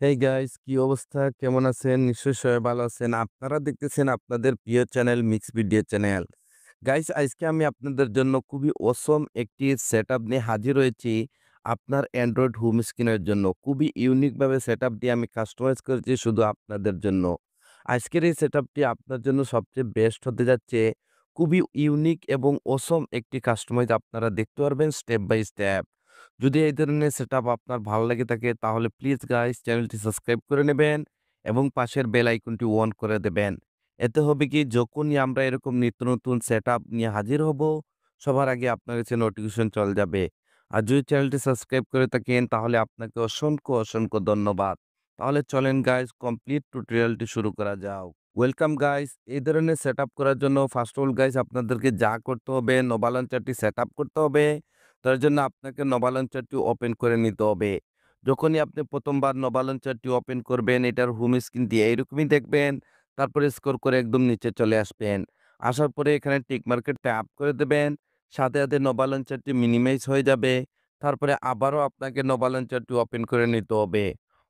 Hey guys, কি অবস্থা? কেমন আছেন? নিশ্চয়ই সবাই ভালো আছেন। আপনারা দেখতেছেন আপনাদের প্রিয় channel mix video channel. Guys, আজকে আমি আপনাদের জন্য খুবই অসম একটি সেটআপ নিয়ে হাজির হয়েছি। আপনার অ্যান্ড্রয়েড হোম স্ক্রিনের জন্য খুবই ইউনিক ভাবে সেটআপ দিয়ে আমি কাস্টমাইজ করেছি শুধু আপনাদের জন্য। আজকের এই সেটআপটি আপনার জন্য সবচেয়ে বেস্ট হতে যাচ্ছে। খুবই ইউনিক এবং অসম একটি কাস্টমাইজ আপনারা দেখতে পারবেন স্টেপ বাই স্টেপ। যদি এই ধরনের সেটআপ আপনার ভালো লেগে থাকে তাহলে প্লিজ গাইস চ্যানেলটি সাবস্ক্রাইব করে নেবেন এবং পাশের বেল আইকনটি অন করে দেবেন। এতে হবে কি, যখনই আমরা এরকম নিত্য নতুন সেটআপ নিয়ে হাজির হব, সবার আগে আপনার কাছে নোটিফিকেশন চলে যাবে। আর যদি চ্যানেলটি সাবস্ক্রাইব করে থাকেন তাহলে আপনাকে অসংখ্য ধন্যবাদ। তাহলে চলেন গাইস, কমপ্লিট টিউটোরিয়ালটি শুরু করা যাক। Welcome guys. এই ধরনের সেটআপ করার জন্য ফার্স্ট অফ অল গাইস আপনাদেরকে যা করতে হবে, নোভা লঞ্চারটি সেটআপ করতে হবে। তার জন্য আপনাকে নোভা লঞ্চারটি ওপেন করে নিতে হবে। যখনই আপনি ১ম বার নোভা লঞ্চারটি ওপেন করবেন, এটার হোম স্ক্রিন দিয়ে এইরকমই দেখবেন। তারপরে স্ক্রল করে একদম নিচে চলে আসবেন। আসার পরে এখানে টিক মার্কে ট্যাপ করে দেবেন। সাথে নোভা লঞ্চারটি মিনিমাইজ হয়ে যাবে। তারপরে আবারও আপনাকে নোভা লঞ্চারটি ওপেন করে নিতে হবে।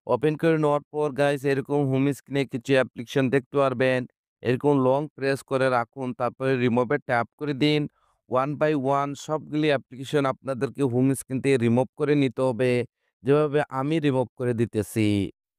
ওপেন করে নেওয়ার পর গাইস এরকম হোম স্ক্রিনে কিছু অ্যাপ্লিকেশন দেখতে পারবেন। এরকম লং প্রেস করে রাখুন, তারপরে রিমুভে ট্যাপ করে দিন। ওয়ান বাই ওয়ান সবগুলি অ্যাপ্লিকেশন আপনাদেরকে হোম স্ক্রিন থেকে রিমুভ করে নিতে হবে, যেভাবে আমি রিমুভ করে দিতেছি।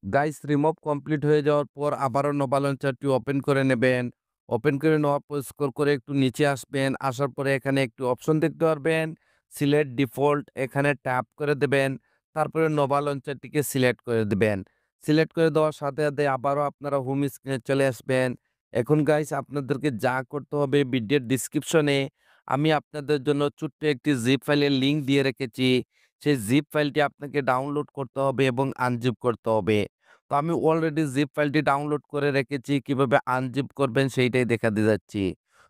গাইস, রিমুভ কমপ্লিট হয়ে যাওয়ার পর আবারও নোভা লঞ্চারটি ওপেন করে নেবেন। ওপেন করে নেওয়ার পর স্ক্রল করে একটু নিচে আসবেন। আসার পরে এখানে একটু অপশন দেখতে পারবেন, সিলেক্ট ডিফল্ট, এখানে ট্যাপ করে দেবেন। তারপরে নোভা লঞ্চারটিকে সিলেক্ট করে দিবেন। সিলেক্ট করে দেওয়ার সাথে আবারও আপনারা হোম স্ক্রিনে চলে আসবেন। এখন গাইস আপনাদেরকে যা করতে হবে, ভিডিওর ডেসক্রিপশনে আমি আপনাদের জন্য ছোট্ট একটি জিপ ফাইলের লিঙ্ক দিয়ে রেখেছি। সেই জিপ ফাইলটি আপনাকে ডাউনলোড করতে হবে এবং আনজিপ করতে হবে। তো আমি অলরেডি জিপ ফাইলটি ডাউনলোড করে রেখেছি। কিভাবে আনজিপ করবেন সেইটাই দেখাতে যাচ্ছি।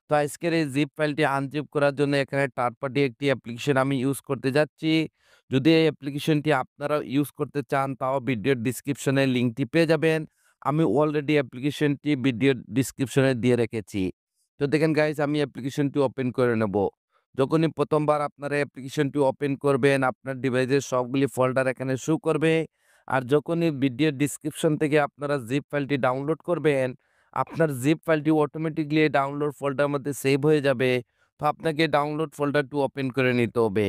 তো আজকের এই জিপ ফাইলটি আনজিপ করার জন্য এখানে থার্ড পার্টি একটি অ্যাপ্লিকেশন আমি ইউজ করতে যাচ্ছি। যদি এই অ্যাপ্লিকেশনটি আপনারা ইউজ করতে চান তাও ভিডিওর ডেসক্রিপশনে লিঙ্কটি পেয়ে যাবেন। আমি অলরেডি অ্যাপ্লিকেশনটি ভিডিওর ডেসক্রিপশনে দিয়ে রেখেছি। তো দেখেন গাইস, আমি অ্যাপ্লিকেশনটি ওপেন করে নেব। যখনই ১ম বার আপনারা অ্যাপ্লিকেশনটি ওপেন করবেন, আপনার ডিভাইসের সবগুলি ফোল্ডার এখানে শো করবে। আর যখনই ভিডিওর ডেসক্রিপশন থেকে আপনারা জিপ ফাইলটি ডাউনলোড করবেন, আপনার জিপ ফাইলটি অটোমেটিক্যালি ডাউনলোড ফোল্ডারের মধ্যে সেভ হয়ে যাবে। তো আপনাকে ডাউনলোড ফোল্ডারটি ওপেন করে নিতে হবে।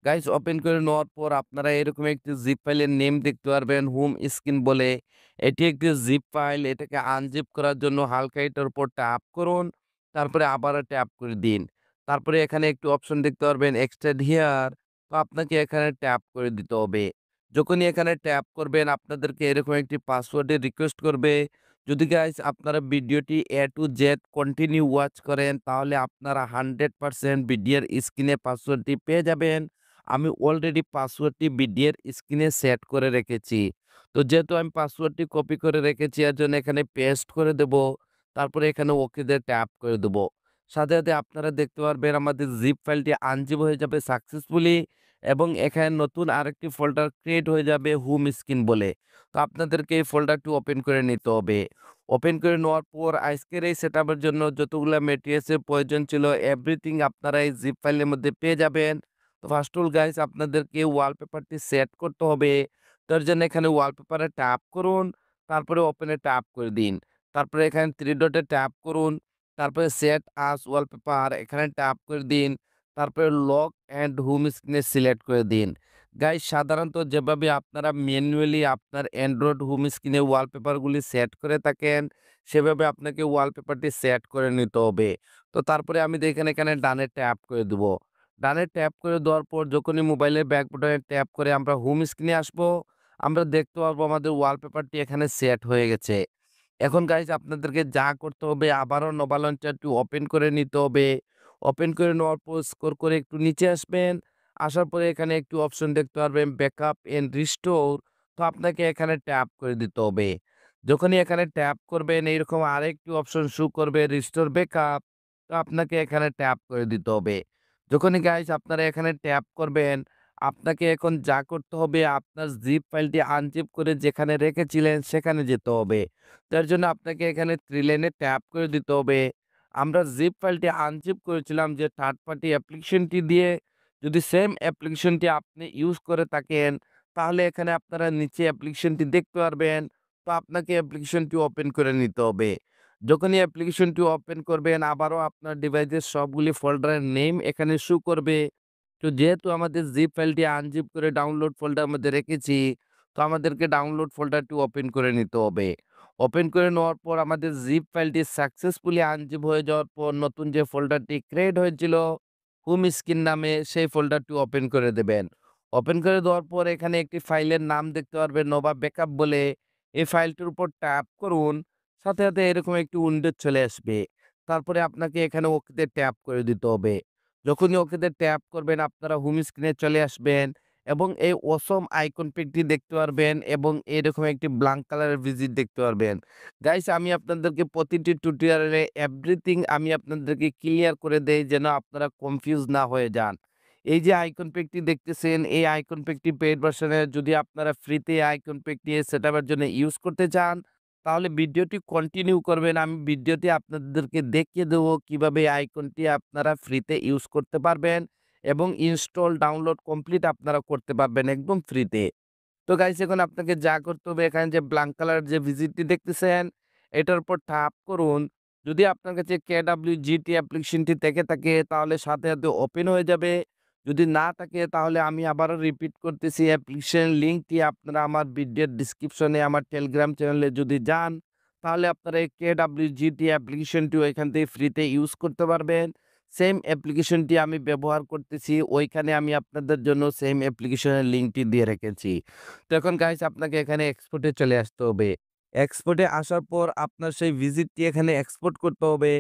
গাইস, ওপেন করে নেওয়ার পর আপনারা এরকম একটি জিপ ফাইলের নেম দেখতে পারবেন, হোম স্ক্রিন বলে। এটি একটি জিপ ফাইল। এটাকে আনজিপ করার জন্য হালকা এটার উপর ট্যাপ করুন। তারপরে আবারও ট্যাপ করে দিন। তারপরে এখানে একটু অপশন দেখতে পারবেন এক্সট্রাক্ট হিয়ার। তো আপনাকে এখানে ট্যাপ করে দিতে হবে। যখনই এখানে ট্যাপ করবেন আপনাদেরকে এরকম একটি পাসওয়ার্ডের রিকোয়েস্ট করবে। যদি গাইস আপনারা ভিডিওটি A to Z continue watch করেন তাহলে আপনারা 100% ভিডিওর স্ক্রিনে পাসওয়ার্ডটি পেয়ে যাবেন। আমি অলরেডি পাসওয়ার্ডটি ভিডিওর স্ক্রিনে সেট করে রেখেছি। তো যেহেতু আমি পাসওয়ার্ডটি কপি করে রেখেছি এর জন্য এখানে পেস্ট করে দেব। তারপরে এখানে ওকে তে ট্যাপ করে দেব। সাথে আপনারা দেখতে পারবেন আমাদের জিপ ফাইলটি আনজিপ হয়ে যাবে সাকসেসফুলি এবং এখানে নতুন আরেকটি ফোল্ডার ক্রিয়েট হয়ে যাবে হোম স্ক্রিন বলে। তো আপনাদেরকে এই ফোল্ডারটি ওপেন করে নিতে হবে। ওপেন করে নেওয়ার পর আজকের এই সেটআপের জন্য যতগুলা ম্যাটেরিয়ালস এর প্রয়োজন ছিল এভরিথিং আপনারা এই জিপ ফাইলের মধ্যে পেয়ে যাবেন। তো ফার্স্ট অফ অল গাইস আপনাদেরকে ওয়ালপেপারটি সেট করতে হবে। তার জন্য এখানে ওয়ালপেপারে ট্যাপ করুন, তারপরে ওপেনে ট্যাপ করে দিন। তারপরে এখানে 3 ডটে ট্যাপ করুন। তারপরে সেট আস ওয়ালপেপার এখানে ট্যাপ করে দিন। তারপরে লক অ্যান্ড হোম স্ক্রিনে সিলেক্ট করে দিন। গাইস, সাধারণত যেভাবে আপনারা ম্যানুয়ালি আপনার অ্যান্ড্রয়েড হোম স্ক্রিনে ওয়ালপেপারগুলি সেট করে থাকেন, সেভাবে আপনাকে ওয়ালপেপারটি সেট করে নিতে হবে। তো তারপরে আমি দেখেন এখানে ডানে ট্যাপ করে দেব। ডানে ট্যাপ করে দেওয়ার পর যখনই মোবাইলের ব্যাক বাটনে ট্যাপ করে আমরা হোম স্ক্রিনে আসবো, আমরা দেখতে পারবো আমাদের ওয়ালপেপারটি এখানে সেট হয়ে গেছে। এখন গাইস আপনাদেরকে যা করতে হবে আবারও নোভা লঞ্চারটি ওপেন করে নিতে হবে। ওপেন করে নেওয়ার পর স্ক্রল করে একটু নিচে আসবেন। আসার পরে এখানে একটু অপশন দেখতে পারবেন ব্যাকআপ এন্ড রিস্টোর। তো আপনাকে এখানে ট্যাপ করে দিতে হবে। যখনই এখানে ট্যাপ করবেন এইরকম আরেকটি অপশন শো করবে রিস্টোর ব্যাকআপ। তো আপনাকে এখানে ট্যাপ করে দিতে হবে। যখনই গাইস আপনারা এখানে ট্যাপ করবেন, আপনাকে এখন যা করতে হবে আপনার জিপ ফাইলটি আনজিপ করে যেখানে রেখেছিলেন সেখানে যেতে হবে। তার জন্য আপনাকে এখানে 3 লাইনে ট্যাপ করে দিতে হবে। আমরা জিপ ফাইলটি আনজিপ করেছিলাম যে থার্ড পার্টি অ্যাপ্লিকেশনটি দিয়ে। যদি সেম অ্যাপ্লিকেশনটি আপনি ইউজ করে থাকেন তাহলে এখানে আপনারা নিচে অ্যাপ্লিকেশনটি দেখতে পারবেন। তো আপনাকে অ্যাপ্লিকেশনটি ওপেন করে নিতে হবে। যখনই অ্যাপ্লিকেশনটি ওপেন করবেন আবারও আপনার ডিভাইসের সবগুলি ফোল্ডারের নেম এখানে শো করবে। তো যেহেতু আমাদের জিপ ফাইলটি আনজিপ করে ডাউনলোড ফোল্ডার মধ্যে রেখেছি, তো আমাদেরকে ডাউনলোড ফোল্ডারটি ওপেন করে নিতে হবে। ওপেন করে নেওয়ার পর আমাদের জিপ ফাইলটি সাকসেসফুলি আনজিপ হয়ে যাওয়ার পর নতুন যে ফোল্ডারটি ক্রিয়েট হয়েছিল হোম স্ক্রিন নামে সেই ফোল্ডারটি ওপেন করে দেবেন। ওপেন করে দেওয়ার পর এখানে একটি ফাইলের নাম দেখতে পারবেন নোভা ব্যাকআপ বলে। এই ফাইলটির উপর ট্যাপ করুন। সাথে, সাথে এরকম একটি উইন্ডো চলে আসবে। তারপরে আপনাকে এখানে ওকেতে ট্যাপ করে দিতে হবে। যখনই ওকেতে ট্যাপ করবেন আপনারা হোম স্ক্রিনে চলে আসবেন এবং এই অসম আইকন পিকটি দেখতে পারবেন এবং এরকম একটি ব্ল্যাঙ্ক কালারের ভিজিট দেখতে পারবেন। গাইস আমি আপনাদেরকে প্রতিটি টিউটোরিয়ালে এভরিথিং আমি আপনাদেরকে ক্লিয়ার করে দেই যেন আপনারা কনফিউজ না হয়ে যান। এই যে আইকন প্যাকটি দেখতেছেন, এই আইকন প্যাকটি পেইড ভার্শনে যদি আপনারা ফ্রিতে আইকন প্যাকটি সেটআপের জন্য ইউজ করতে চান, তাহলে ভিডিওটি কন্টিনিউ করবেন। আমি ভিডিওতে আপনাদেরকে দেখিয়ে দেবো কিভাবে এই আইকনটি আপনারা ফ্রিতে ইউজ করতে পারবেন এবং ইনস্টল ডাউনলোড কমপ্লিট আপনারা করতে পারবেন একদম ফ্রিতে। তো গাইস এখন আপনাকে যা করতে হবে এখানে যে ব্ল্যাঙ্ক কালার যে ভিজিটটি দেখতেছেন এটার উপর ট্যাপ করুন। যদি আপনার কাছে KWGT অ্যাপ্লিকেশনটি থেকে থাকে তাহলে সাথে, সাথে ওপেন হয়ে যাবে। যদি না থাকে তাহলে আমি আবারও রিপিট করতেছি অ্যাপ্লিকেশন লিঙ্কটি আপনারা আমার ভিডিওর ডেসক্রিপশনে আমার টেলিগ্রাম চ্যানেলে যদি যান তাহলে আপনারা এই KWGT অ্যাপ্লিকেশনটিও এখান থেকে ফ্রিতে ইউজ করতে পারবেন। সেম অ্যাপ্লিকেশনটি আমি ব্যবহার করতেছি ওইখানে আমি আপনাদের জন্য সেম অ্যাপ্লিকেশনের লিঙ্কটি দিয়ে রেখেছি। তো এখন গাইস আপনাকে এখানে এক্সপোর্টে চলে আসতে হবে। এক্সপোর্টে আসার পর আপনার সেই ভিজিটটি এখানে এক্সপোর্ট করতে হবে।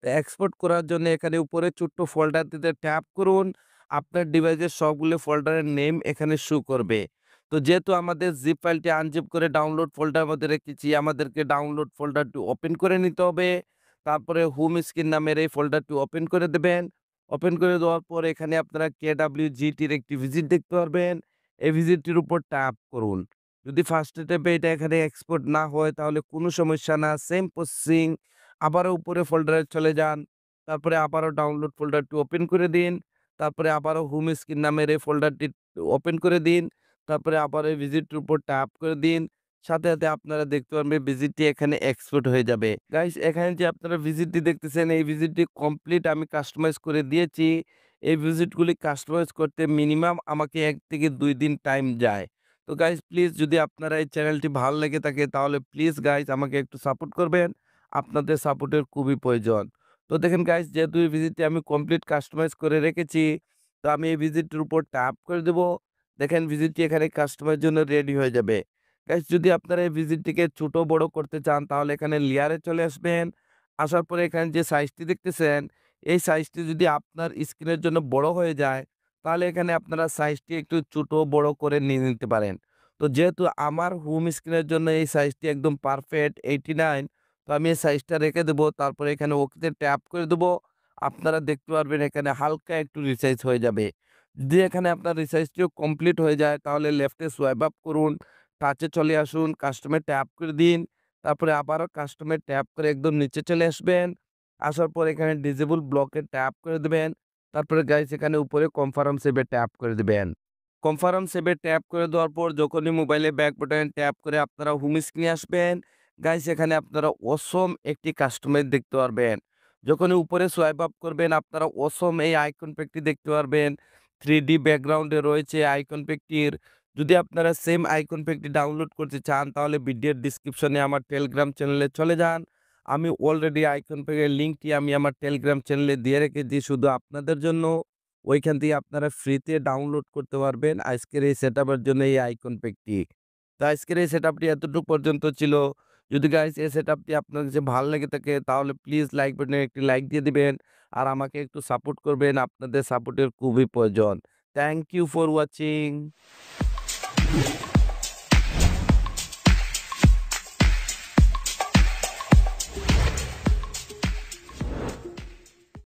তো এক্সপোর্ট করার জন্য এখানে উপরে ছোট্ট ফোল্ডারটিতে ট্যাপ করুন। আপনার ডিভাইসের সবগুলো ফোল্ডারের নেম এখানে শো করবে। তো যেহেতু আমাদের জিপ ফাইলটি আনজিপ করে ডাউনলোড ফোল্ডার মধ্যে রেখেছি, আমাদেরকে ডাউনলোড ফোল্ডারটি ওপেন করে নিতে হবে। তারপরে হোম স্ক্রিন নামের এই ফোল্ডারটি ওপেন করে দেবেন। ওপেন করে দেওয়ার পর এখানে আপনারা KWGT-র একটি ভিজিট দেখতে পারবেন। এই ভিজিটটির উপর ট্যাপ করুন। যদি ফার্স্ট স্টেপে এটা এখানে এক্সপোর্ট না হয় তাহলে কোনো সমস্যা না। সেম প্রসেসিং আবারও উপরে ফোল্ডারে চলে যান। তারপরে আবারও ডাউনলোড ফোল্ডারটি ওপেন করে দিন। তারপরে আবারও হোম স্ক্রিন নামের এই ফোল্ডারটি ওপেন করে দিন। তারপরে আবার এই ভিজিটটির উপর ট্যাপ করে দিন। সাথে, সাথে আপনারা দেখতে পারবেন ভিজিটটি এখানে এক্সপোর্ট হয়ে যাবে। গাইস এখানে যে আপনারা ভিজিটটি দেখতেছেন এই ভিজিটটি কমপ্লিট আমি কাস্টমাইজ করে দিয়েছি। এই ভিজিটগুলি কাস্টমাইজ করতে মিনিমাম আমাকে ১ থেকে ২ দিন টাইম যায়। তো গাইস প্লিজ যদি আপনারা এই চ্যানেলটি ভালো লেগে থাকে তাহলে প্লিজ গাইস আমাকে একটু সাপোর্ট করবেন। আপনাদের সাপোর্টের খুবই প্রয়োজন। তো দেখেন গাইস যেহেতু এই ভিজিটটি আমি কমপ্লিট কাস্টমাইজ করে রেখেছি, তো আমি এই ভিজিটটির উপর ট্যাপ করে দেব। দেখেন ভিজিটটি এখানে কাস্টমারের জন্য রেডি হয়ে যাবে। গাইস যদি আপনারা এই ভিজিটটিকে ছোট বড় করতে চান তাহলে এখানে লেয়ারে চলে আসবেন। আসার পরে এখানে যে সাইজটি দেখতেছেন, এই সাইজটি যদি আপনার স্ক্রিনের জন্য বড় হয়ে যায়, তাহলে এখানে আপনারা সাইজটি একটু ছোট বড় করে নিয়ে নিতে পারেন। তো যেহেতু আমার হোম স্ক্রিনের জন্য এই সাইজটি একদম পারফেক্ট 89, তো আমি এই সাইজটা রেখে দেবো। তারপরে এখানে ওকেতে ট্যাপ করে দেবো। আপনারা দেখতে পারবেন এখানে হালকা একটু রিসাইজ হয়ে যাবে। যদি এখানে আপনার রিসাইজটিও কমপ্লিট হয়ে যায় তাহলে লেফটে সোয়াইপ আপ করুন। টাচে চলে আসুন, কাস্টমে ট্যাপ করে দিন। তারপরে আবারও কাস্টমে ট্যাপ করে একদম নিচে চলে আসবেন। আসার পর এখানে ডিসেবল ব্লকে ট্যাপ করে দিবেন। তারপরে গাইস এখানে উপরে কনফার্ম সেভে ট্যাপ করে দিবেন। কনফার্ম সেভে ট্যাপ করে দেওয়ার পর যখনই মোবাইলে ব্যাক বাটনে ট্যাপ করে আপনারা হোম স্ক্রিনে আসবেন, গাইস এখানে আপনারা অসম একটি কাস্টমাইজ দেখতে পারবেন। যখনই উপরে সোয়াইপ আপ করবেন আপনারা অসম এই আইকন প্যাকটি দেখতে পারবেন। 3D ব্যাকগ্রাউন্ডে রয়েছে আইকন প্যাকটির। যদি আপনারা সেম আইকন প্যাকটি ডাউনলোড করতে চান তাহলে ভিডিওর ডেসক্রিপশনে আমার টেলিগ্রাম চ্যানেলে চলে যান। আমি অলরেডি আইকন প্যাকের লিঙ্কটি আমি আমার টেলিগ্রাম চ্যানেলে দিয়ে রেখেছি শুধু আপনাদের জন্য। ওইখান থেকে আপনারা ফ্রিতে ডাউনলোড করতে পারবেন আজকের এই সেটআপের জন্য এই আইকন প্যাকটি। তো আজকের এই সেটআপটি এতটুকু পর্যন্ত ছিল। যদি গাইস এই সেটআপটি আপনার কাছে ভালো লেগে থাকে তাহলে প্লিজ লাইক বাটনে একটি লাইক দিয়ে দিবেন। আর আমাকে একটু সাপোর্ট করবেন। আপনাদের সাপোর্টের খুবই প্রয়োজন। Thank you for watching.